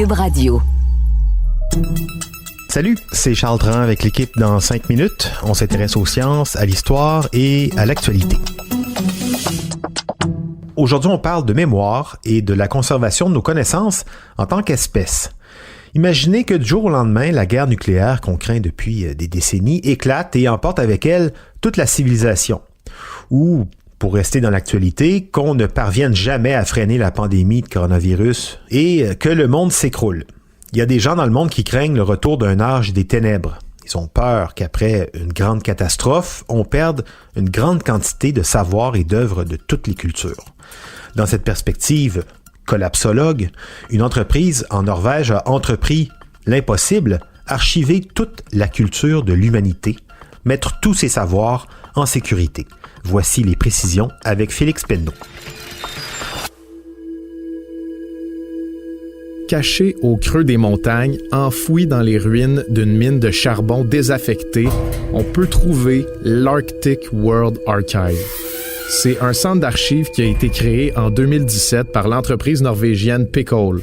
Cube Radio. Salut, c'est Charles Dran avec l'équipe dans 5 minutes. On s'intéresse aux sciences, à l'histoire et à l'actualité. Aujourd'hui, on parle de mémoire et de la conservation de nos connaissances en tant qu'espèce. Imaginez que du jour au lendemain, la guerre nucléaire qu'on craint depuis des décennies éclate et emporte avec elle toute la civilisation. Ou, pour rester dans l'actualité, qu'on ne parvienne jamais à freiner la pandémie de coronavirus et que le monde s'écroule. Il y a des gens dans le monde qui craignent le retour d'un âge des ténèbres. Ils ont peur qu'après une grande catastrophe, on perde une grande quantité de savoir et d'œuvres de toutes les cultures. Dans cette perspective collapsologue, une entreprise en Norvège a entrepris l'impossible, archiver toute la culture de l'humanité, mettre tous ses savoirs en sécurité. Voici les précisions avec Félix Penneau. Caché au creux des montagnes, enfoui dans les ruines d'une mine de charbon désaffectée, on peut trouver l'Arctic World Archive. C'est un centre d'archives qui a été créé en 2017 par l'entreprise norvégienne Pickle.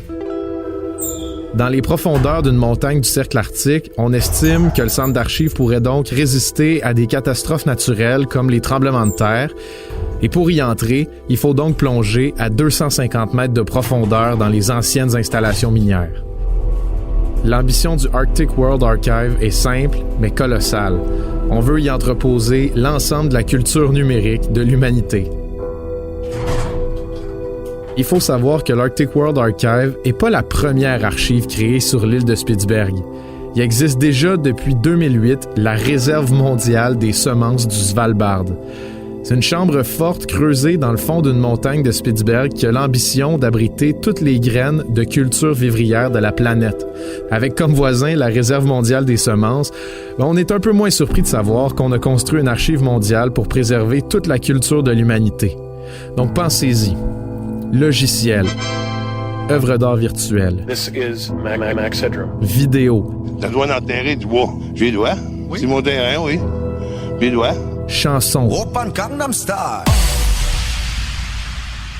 Dans les profondeurs d'une montagne du cercle arctique, on estime que le centre d'archives pourrait donc résister à des catastrophes naturelles comme les tremblements de terre. Et pour y entrer, il faut donc plonger à 250 mètres de profondeur dans les anciennes installations minières. L'ambition du Arctic World Archive est simple, mais colossale. On veut y entreposer l'ensemble de la culture numérique de l'humanité. Il faut savoir que l'Arctic World Archive n'est pas la première archive créée sur l'île de Spitsberg. Il existe déjà depuis 2008 la Réserve mondiale des semences du Svalbard. C'est une chambre forte creusée dans le fond d'une montagne de Spitsberg qui a l'ambition d'abriter toutes les graines de culture vivrière de la planète. Avec comme voisin la Réserve mondiale des semences, on est un peu moins surpris de savoir qu'on a construit une archive mondiale pour préserver toute la culture de l'humanité. Donc pensez-y. Logiciel, œuvre d'art virtuelle, vidéo. Ça doit enterrer du bois. J'ai les doigts. Oui. C'est mon terrain, oui. J'ai les doigts. Chansons.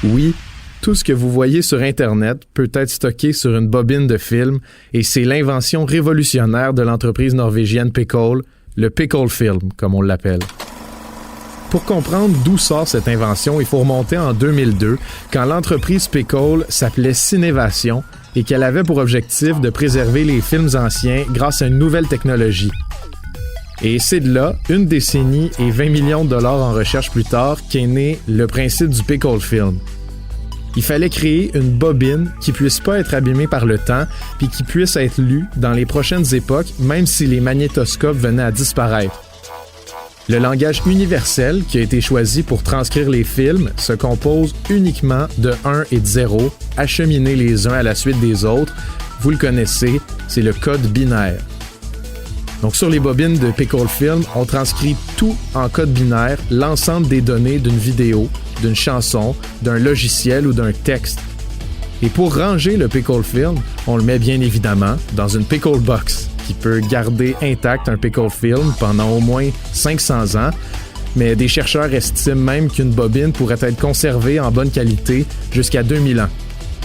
Oui, tout ce que vous voyez sur Internet peut être stocké sur une bobine de film et c'est l'invention révolutionnaire de l'entreprise norvégienne Pickle, le Pickle Film, comme on l'appelle. Pour comprendre d'où sort cette invention, il faut remonter en 2002, quand l'entreprise Pickle s'appelait Cinévation et qu'elle avait pour objectif de préserver les films anciens grâce à une nouvelle technologie. Et c'est de là, une décennie et 20 millions de dollars en recherche plus tard, qu'est né le principe du Pickle Film. Il fallait créer une bobine qui puisse pas être abîmée par le temps puis qui puisse être lue dans les prochaines époques, même si les magnétoscopes venaient à disparaître. Le langage universel qui a été choisi pour transcrire les films se compose uniquement de 1 et de 0, acheminés les uns à la suite des autres. Vous le connaissez, c'est le code binaire. Donc sur les bobines de Pickle Film, on transcrit tout en code binaire, l'ensemble des données d'une vidéo, d'une chanson, d'un logiciel ou d'un texte. Et pour ranger le Pickle Film, on le met bien évidemment dans une Pickle Box qui peut garder intact un Pickle Film pendant au moins 500 ans, mais des chercheurs estiment même qu'une bobine pourrait être conservée en bonne qualité jusqu'à 2000 ans.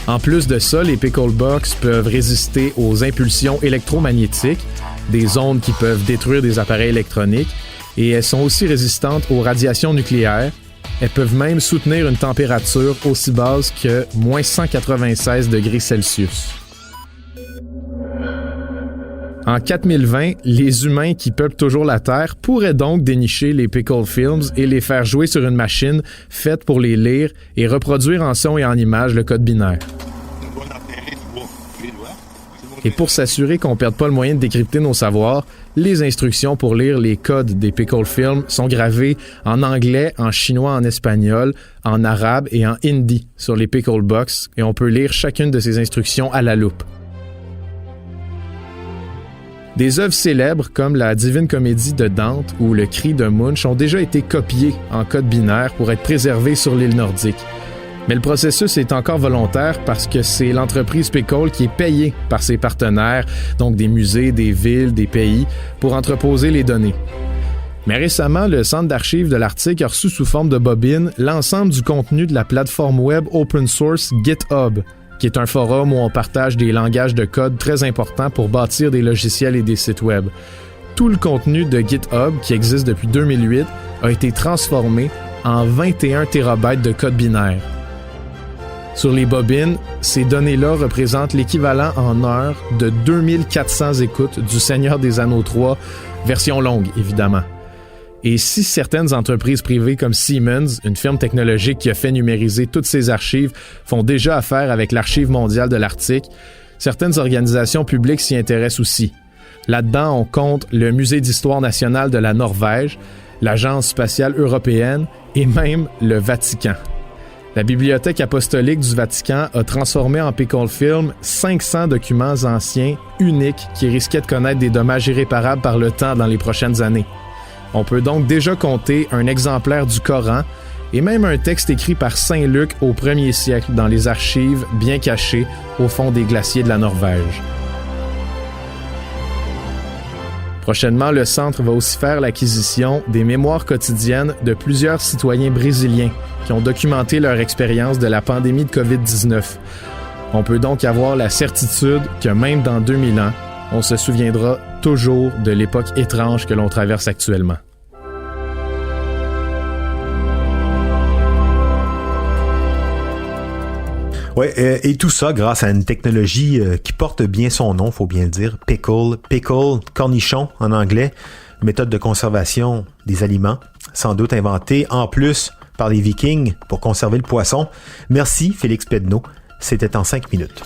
En plus de ça, les Pickle Box peuvent résister aux impulsions électromagnétiques, des ondes qui peuvent détruire des appareils électroniques, et elles sont aussi résistantes aux radiations nucléaires. Elles peuvent même soutenir une température aussi basse que moins 196 degrés Celsius. En 4020, les humains qui peuplent toujours la Terre pourraient donc dénicher les Pickle Films et les faire jouer sur une machine faite pour les lire et reproduire en son et en image le code binaire. Et pour s'assurer qu'on ne perde pas le moyen de décrypter nos savoirs, les instructions pour lire les codes des Pickle Films sont gravées en anglais, en chinois, en espagnol, en arabe et en hindi sur les Pickle Box et on peut lire chacune de ces instructions à la loupe. Des œuvres célèbres comme la Divine Comédie de Dante ou le Cri de Munch ont déjà été copiées en code binaire pour être préservées sur l'île nordique. Mais le processus est encore volontaire parce que c'est l'entreprise Pickle qui est payée par ses partenaires, donc des musées, des villes, des pays, pour entreposer les données. Mais récemment, le Centre d'archives de l'Arctique a reçu sous forme de bobine l'ensemble du contenu de la plateforme web open source GitHub, qui est un forum où on partage des langages de code très importants pour bâtir des logiciels et des sites web. Tout le contenu de GitHub, qui existe depuis 2008, a été transformé en 21 TB de code binaire. Sur les bobines, ces données-là représentent l'équivalent en heures de 2400 écoutes du Seigneur des Anneaux 3, version longue, évidemment. Et si certaines entreprises privées comme Siemens, une firme technologique qui a fait numériser toutes ses archives, font déjà affaire avec l'Archive mondiale de l'Arctique, certaines organisations publiques s'y intéressent aussi. Là-dedans, on compte le Musée d'histoire nationale de la Norvège, l'Agence spatiale européenne et même le Vatican. La Bibliothèque apostolique du Vatican a transformé en Pickle Film 500 documents anciens uniques qui risquaient de connaître des dommages irréparables par le temps dans les prochaines années. On peut donc déjà compter un exemplaire du Coran et même un texte écrit par Saint Luc au 1er siècle dans les archives bien cachées au fond des glaciers de la Norvège. Prochainement, le Centre va aussi faire l'acquisition des mémoires quotidiennes de plusieurs citoyens brésiliens qui ont documenté leur expérience de la pandémie de COVID-19. On peut donc avoir la certitude que même dans 2000 ans, on se souviendra toujours de l'époque étrange que l'on traverse actuellement. Oui, et tout ça grâce à une technologie qui porte bien son nom, faut bien le dire, pickle, cornichon en anglais, méthode de conservation des aliments, sans doute inventée en plus par les Vikings pour conserver le poisson. Merci Félix Pedneau, c'était en 5 minutes.